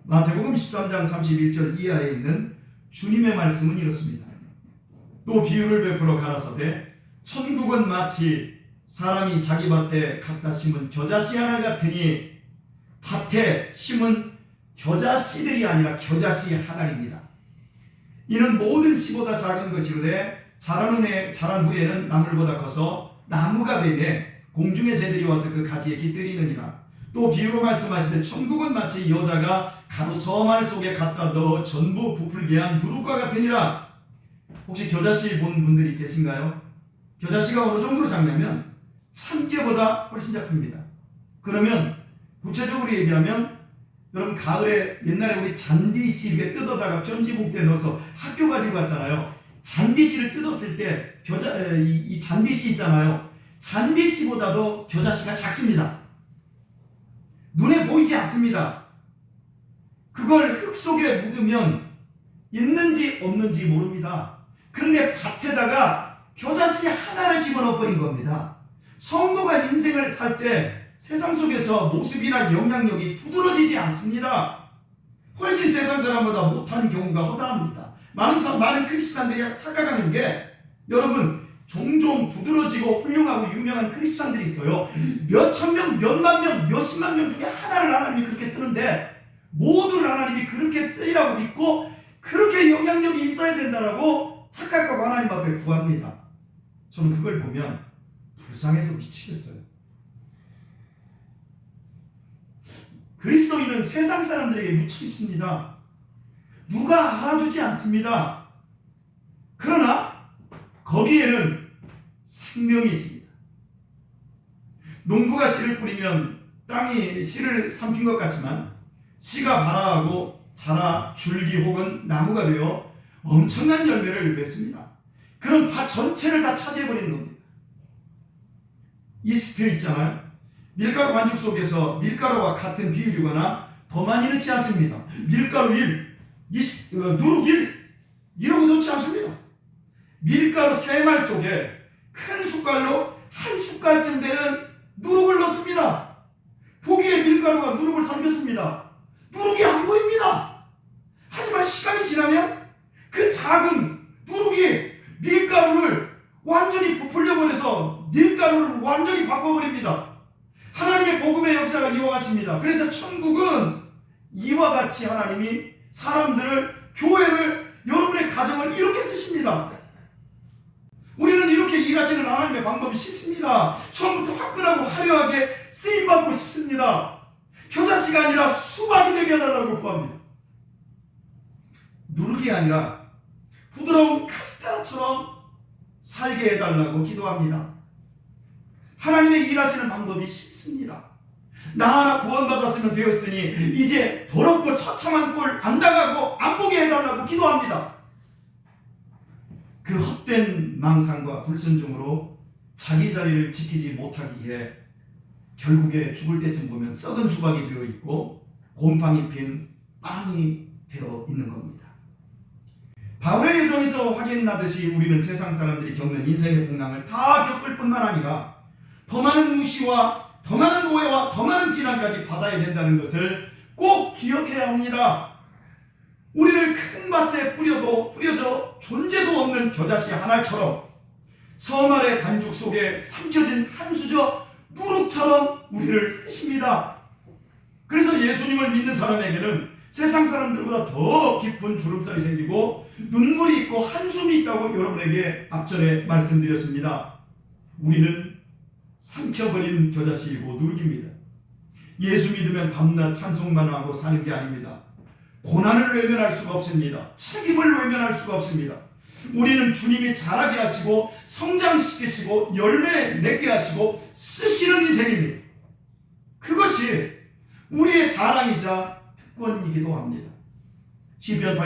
마태복음 13장 31절 이하에 있는 주님의 말씀은 이렇습니다. 또 비유를 베풀어 가라사대 천국은 마치 사람이 자기 밭에 갖다 심은 겨자씨 하나 같으니 밭에 심은 겨자씨들이 아니라 겨자씨 하나입니다. 이는 모든 씨보다 작은 것이로되 자란 후에는 나물보다 커서 나무가 되매 공중의 새들이 와서 그 가지에 깃들이느니라. 또 비유로 말씀하시되 천국은 마치 여자가 가루 서말 속에 갖다 넣어 전부 부풀게 한 누룩과 같으니라. 혹시 겨자씨 본 분들이 계신가요? 겨자씨가 어느 정도로 작냐면 참깨보다 훨씬 작습니다. 그러면 구체적으로 얘기하면 여러분 가을에 옛날에 우리 잔디씨 이렇게 뜯어다가 편지봉투에 넣어서 학교 가지고 갔잖아요. 잔디씨를 뜯었을 때 이 잔디씨 있잖아요. 잔디씨보다도 겨자씨가 작습니다. 눈에 보이지 않습니다. 그걸 흙 속에 묻으면 있는지 없는지 모릅니다. 그런데 밭에다가 겨자씨 하나를 집어넣어 버린 겁니다. 성도가 인생을 살 때 세상 속에서 모습이나 영향력이 두드러지지 않습니다. 훨씬 세상 사람보다 못한 경우가 허다합니다. 많은 크리스찬들이 착각하는 게 여러분 종종 두드러지고 훌륭하고 유명한 크리스찬들이 있어요. 몇천 명, 몇만 명, 몇십만 명 중에 하나를 하나님이 그렇게 쓰는데 모두를 하나님이 그렇게 쓰리라고 믿고 그렇게 영향력이 있어야 된다라고 착각하고 하나님 앞에 구합니다. 저는 그걸 보면 불쌍해서 미치겠어요. 그리스도인은 세상 사람들에게 묻혀 있습니다. 누가 알아주지 않습니다. 그러나 거기에는 생명이 있습니다. 농부가 씨를 뿌리면 땅이 씨를 삼킨 것 같지만 씨가 발아하고 자라 줄기 혹은 나무가 되어 엄청난 열매를 맺습니다. 그럼 밭 전체를 다 차지해버리는 겁니다. 이스트 있잖아요. 밀가루 반죽 속에서 밀가루와 같은 비율이거나 더 많이 넣지 않습니다. 밀가루 1, 누룩 1 이러고 넣지 않습니다. 밀가루 3말 속에 큰 숟갈로 한 숟갈쯤 되는 누룩을 넣습니다. 보기에 밀가루가 누룩을 삼켰습니다. 누룩이 안 보입니다. 하지만 시간이 지나면 그 작은 누룩이 밀가루를 완전히 부풀려버려서 밀가루를 완전히 바꿔버립니다. 하나님의 복음의 역사가 이와 같습니다. 그래서 천국은 이와 같이 하나님이 사람들을, 교회를, 여러분의 가정을 이렇게 쓰십니다. 우리는 이렇게 일하시는 하나님의 방법이 싫습니다. 처음부터 화끈하고 화려하게 쓰임받고 싶습니다. 겨자씨가 아니라 수박이 되게 해달라고 구합니다. 누룩이 아니라 부드러운 카스테라처럼 살게 해달라고 기도합니다. 하나님의 일하시는 방법이 싫습니다. 나 하나 구원받았으면 되었으니 이제 더럽고 처참한 꼴 안 당하고 안 보게 해달라고 기도합니다. 그 헛된 망상과 불순종으로 자기 자리를 지키지 못하기에 결국에 죽을 때쯤 보면 썩은 수박이 되어 있고 곰팡이 핀 빵이 되어 있는 겁니다. 바울의 여정에서 확인나듯이 우리는 세상 사람들이 겪는 인생의 풍랑을 다 겪을 뿐만 아니라 더 많은 무시와 더 많은 오해와 더 많은 비난까지 받아야 된다는 것을 꼭 기억해야 합니다. 우리를 큰 밭에 뿌려져 존재도 없는 겨자씨 하나처럼 서말의 반죽 속에 삼켜진 한 수저 누룩처럼 우리를 쓰십니다. 그래서 예수님을 믿는 사람에게는 세상 사람들보다 더 깊은 주름살이 생기고 눈물이 있고 한숨이 있다고 여러분에게 앞전에 말씀드렸습니다. 우리는 삼켜버린 겨자씨이고 누룩입니다. 예수 믿으면 밤낮 찬송만 하고 사는 게 아닙니다. 고난을 외면할 수가 없습니다. 책임을 외면할 수가 없습니다. 우리는 주님이 자라게 하시고 성장시키시고 열매 맺게 하시고 쓰시는 인생입니다. 그것이 우리의 자랑이자 특권이기도 합니다. 시편